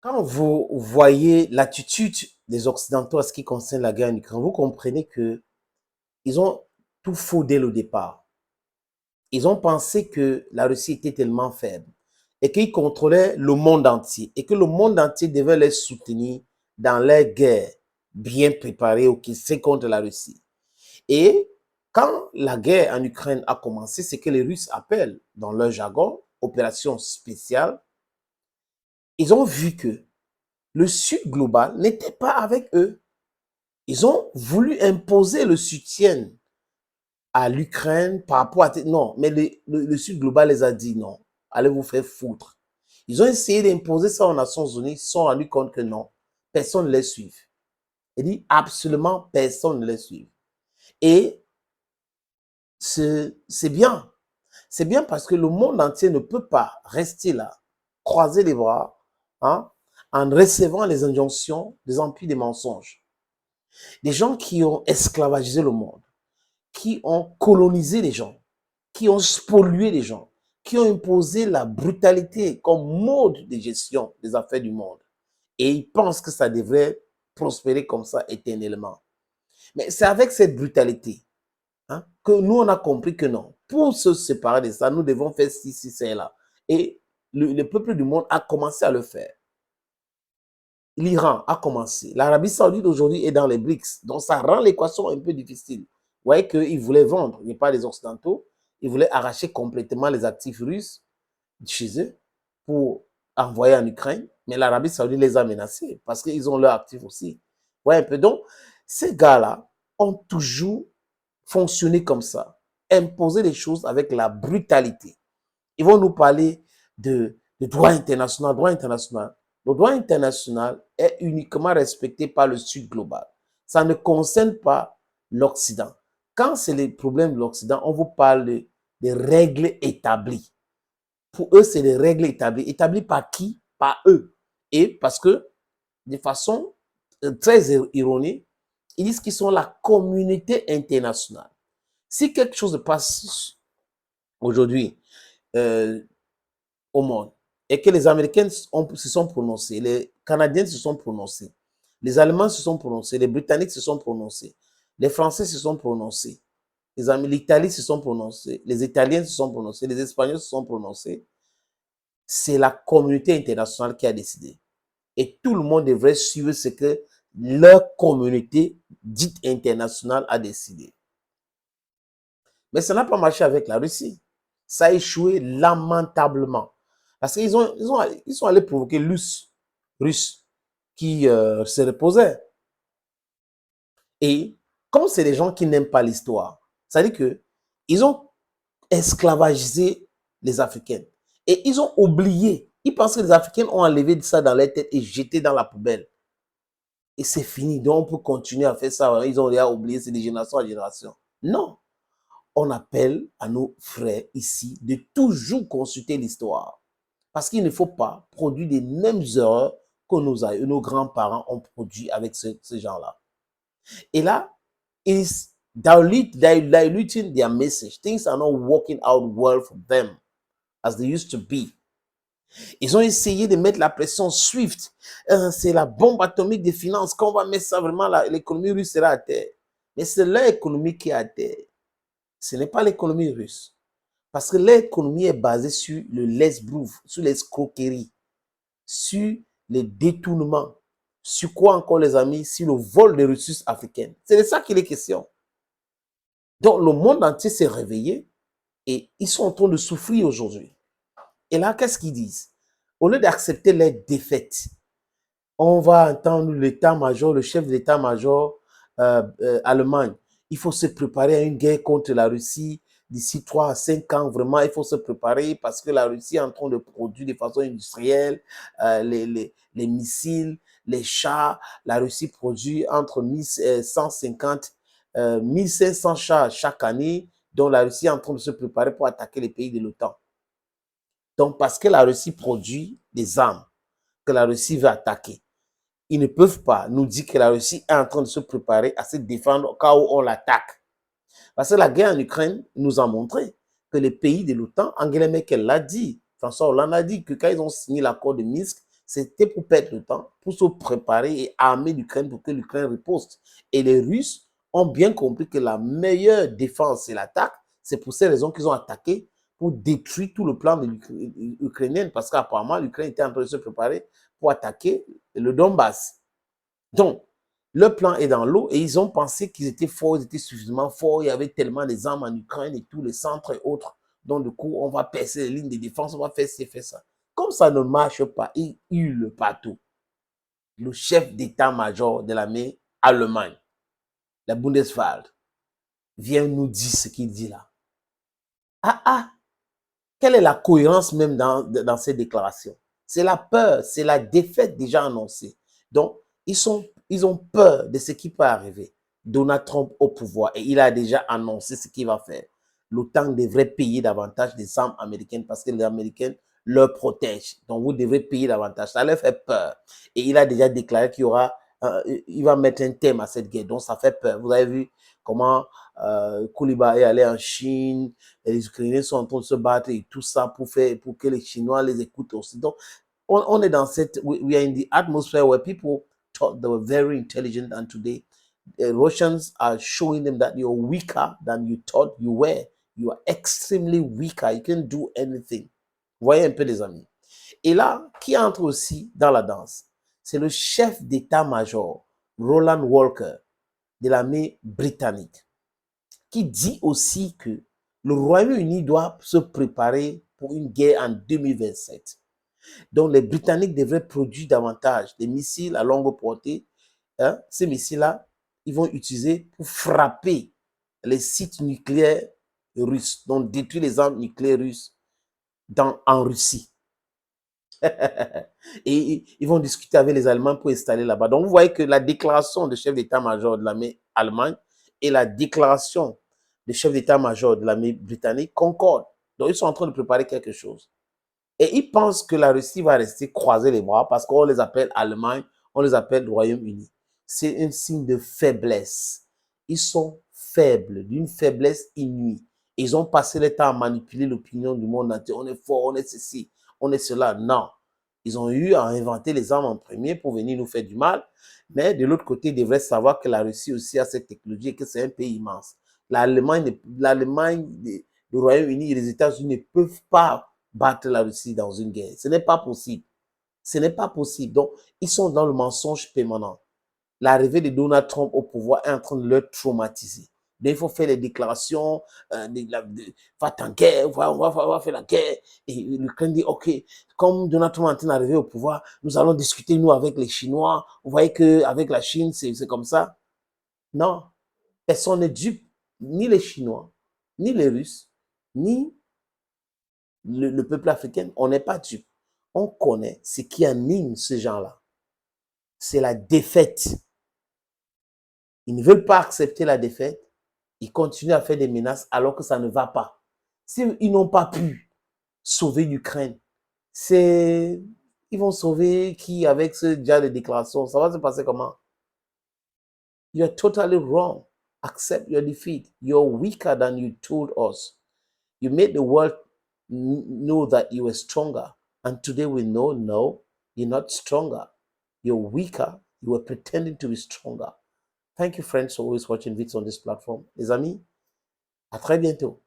Quand vous voyez l'attitude des Occidentaux à ce qui concerne la guerre en Ukraine, vous comprenez que ils ont tout faux dès le départ. Ils ont pensé que la Russie était tellement faible et qu'ils contrôlaient le monde entier et que le monde entier devait les soutenir dans leur guerre bien préparée ou qui fait contre la Russie. Et quand la guerre en Ukraine a commencé, c'est que les Russes appellent dans leur jargon opération spéciale. Ils ont vu que le Sud global n'était pas avec eux. Ils ont voulu imposer le soutien à l'Ukraine par rapport à... Non, mais le Sud global les a dit non, allez vous faire foutre. Ils ont essayé d'imposer ça aux Nations Unies, ils se sont rendus compte que non, personne ne les suit. Il dit absolument personne ne les suit. Et c'est bien. C'est bien parce que le monde entier ne peut pas rester là, croiser les bras, hein, en recevant les injonctions des empires des mensonges. Des gens qui ont esclavagisé le monde, qui ont colonisé les gens, qui ont spolié les gens, qui ont imposé la brutalité comme mode de gestion des affaires du monde. Et ils pensent que ça devrait prospérer comme ça éternellement. Mais c'est avec cette brutalité, hein, que nous, on a compris que non. Pour se séparer de ça, nous devons faire ci, c'est là. Et le peuple du monde a commencé à le faire. L'Iran a commencé. L'Arabie Saoudite aujourd'hui est dans les BRICS. Donc ça rend l'équation un peu difficile. Vous voyez qu'ils voulaient vendre, il n'y a pas les Occidentaux, ils voulaient arracher complètement les actifs russes chez eux pour envoyer en Ukraine. Mais l'Arabie Saoudite les a menacés parce qu'ils ont leurs actifs aussi. Vous voyez un peu. Donc, ces gars-là ont toujours fonctionné comme ça. Imposer les choses avec la brutalité. Ils vont nous parler de droit international. Droit international. Le droit international est uniquement respecté par le Sud global. Ça ne concerne pas l'Occident. Quand c'est les problèmes de l'Occident, on vous parle des règles établies. Pour eux, c'est des règles établies. Établies par qui? Par eux. Et parce que, de façon très ironique, ils disent qu'ils sont la communauté internationale. Si quelque chose passe aujourd'hui euh, au monde et que les Américains se sont prononcés, les Canadiens se sont prononcés, les Allemands se sont prononcés, les Britanniques se sont prononcés, les Français se sont prononcés, l'Italie se sont prononcés, les Italiens se sont prononcés, les Espagnols se sont prononcés, c'est la communauté internationale qui a décidé. Et tout le monde devrait suivre ce que leur communauté dite internationale a décidé. Mais ça n'a pas marché avec la Russie. Ça a échoué lamentablement. Parce qu'ils sont allés provoquer Russes qui se reposaient. Et comme c'est des gens qui n'aiment pas l'histoire, ça veut dire qu'ils ont esclavagisé les Africains. Et ils ont oublié. Ils pensent que les Africains ont enlevé ça dans leur tête et jeté dans la poubelle. Et c'est fini. Donc, on peut continuer à faire ça. Ils ont déjà oublié, c'est de génération en génération. Non. On appelle à nos frères ici de toujours consulter l'histoire. Parce qu'il ne faut pas produire les mêmes erreurs que nos grands-parents ont produit avec ces gens-là. Et là, is diluting their message. Things are not working out well for them as they used to be. Ils ont essayé de mettre la pression SWIFT. C'est la bombe atomique des finances. Quand on va mettre ça, vraiment, l'économie russe sera à terre. Mais c'est leur économie qui est à terre. Ce n'est pas l'économie russe. Parce que l'économie est basée sur le lesbrouf, sur l'escroquerie, sur les détournements. Sur quoi encore, les amis? Sur le vol des ressources africaines. C'est de ça qu'il est question. Donc, le monde entier s'est réveillé et ils sont en train de souffrir aujourd'hui. Et là, qu'est-ce qu'ils disent? Au lieu d'accepter les défaites, on va entendre l'état-major, le chef de l'état-major Allemagne. Il faut se préparer à une guerre contre la Russie d'ici 3 à 5 ans. Vraiment, il faut se préparer parce que la Russie est en train de produire de façon industrielle les missiles, les chars. La Russie produit entre 150 1500 chars chaque année. Donc, la Russie est en train de se préparer pour attaquer les pays de l'OTAN. Donc, parce que la Russie produit des armes que la Russie veut attaquer, ils ne peuvent pas nous dire que la Russie est en train de se préparer à se défendre au cas où on l'attaque. Parce que la guerre en Ukraine nous a montré que les pays de l'OTAN, Angela Merkel l'a dit, François Hollande a dit que quand ils ont signé l'accord de Minsk, c'était pour perdre le temps, pour se préparer et armer l'Ukraine pour que l'Ukraine riposte. Et les Russes ont bien compris que la meilleure défense, c'est l'attaque. C'est pour ces raisons qu'ils ont attaqué pour détruire tout le plan de ukrainien, parce qu'apparemment, l'Ukraine était en train de se préparer pour attaquer le Donbass. Donc, le plan est dans l'eau et ils ont pensé qu'ils étaient forts, ils étaient suffisamment forts, il y avait tellement des armes en Ukraine et tous les centres et autres. Donc, du coup, on va percer les lignes de défense, on va faire ci, faire ça. Comme ça ne marche pas, ils hurlent partout. Le chef d'état-major de l'armée Allemagne, la Bundeswehr, vient nous dire ce qu'il dit là. Ah ah, quelle est la cohérence même dans ces déclarations? C'est la peur, c'est la défaite déjà annoncée. Donc, ils ont peur de ce qui peut arriver. Donald Trump au pouvoir et il a déjà annoncé ce qu'il va faire. L'OTAN devrait payer davantage des armes américaines parce que les Américains leur protègent. Donc, vous devrez payer davantage. Ça leur fait peur. Et il a déjà déclaré qu'il y aura, il va mettre un thème à cette guerre. Donc, ça fait peur. Vous avez vu comment Kouliba est allé en Chine, et les Ukrainiens sont en train de se battre et tout ça pour que les Chinois les écoutent aussi. Donc, on est dans cette, we are in the atmosphere where people thought they were very intelligent, and today the Russians are showing them that you're weaker than you thought you were. You are extremely weaker. You can't do anything. Vous voyez un peu, les amis. Et là, qui entre aussi dans la danse? C'est le chef d'état-major, Roland Walker, de l'armée britannique, qui dit aussi que le Royaume-Uni doit se préparer pour une guerre en 2027. Donc, les Britanniques devraient produire davantage des missiles à longue portée. Hein? Ces missiles-là, ils vont utiliser pour frapper les sites nucléaires russes, donc détruire les armes nucléaires russes en Russie. Et ils vont discuter avec les Allemands pour installer là-bas. Donc, vous voyez que la déclaration de chef d'état-major de l'armée allemande et la déclaration de chef d'état-major de l'armée britannique concordent. Donc, ils sont en train de préparer quelque chose. Et ils pensent que la Russie va rester croiser les bras parce qu'on les appelle Allemagne, on les appelle Royaume-Uni. C'est un signe de faiblesse. Ils sont faibles, d'une faiblesse inouïe. Ils ont passé le temps à manipuler l'opinion du monde entier. On est fort, on est ceci, on est cela. Non. Ils ont eu à inventer les armes en premier pour venir nous faire du mal. Mais de l'autre côté, ils devraient savoir que la Russie aussi a cette technologie et que c'est un pays immense. L'Allemagne, le Royaume-Uni et les États-Unis ne peuvent pas battre la Russie dans une guerre. Ce n'est pas possible. Ce n'est pas possible. Donc, ils sont dans le mensonge permanent. L'arrivée de Donald Trump au pouvoir est en train de leur traumatiser. Donc, il faut faire les déclarations, va en guerre, on va faire la guerre. Et l'Ukraine dit, OK, comme Donald Trump est en train d'arriver au pouvoir, nous allons discuter, nous, avec les Chinois. Vous voyez qu'avec la Chine, c'est comme ça. Non, personne n'est dupe. Ni les Chinois, ni les Russes, ni le peuple africain, on n'est pas dupe. On connaît ce qui anime ces gens-là. C'est la défaite. Ils ne veulent pas accepter la défaite. Ils continuent à faire des menaces alors que ça ne va pas. S'ils n'ont pas pu sauver l'Ukraine, ils vont sauver qui avec ce genre de déclaration? Ça va se passer comment? You're totally wrong. Accept your defeat. You're weaker than you told us. You made the world know that you were stronger. And today we know, no, you're not stronger. You're weaker. You were pretending to be stronger. Thank you, friends, for always watching videos on this platform. Les amis, à très bientôt.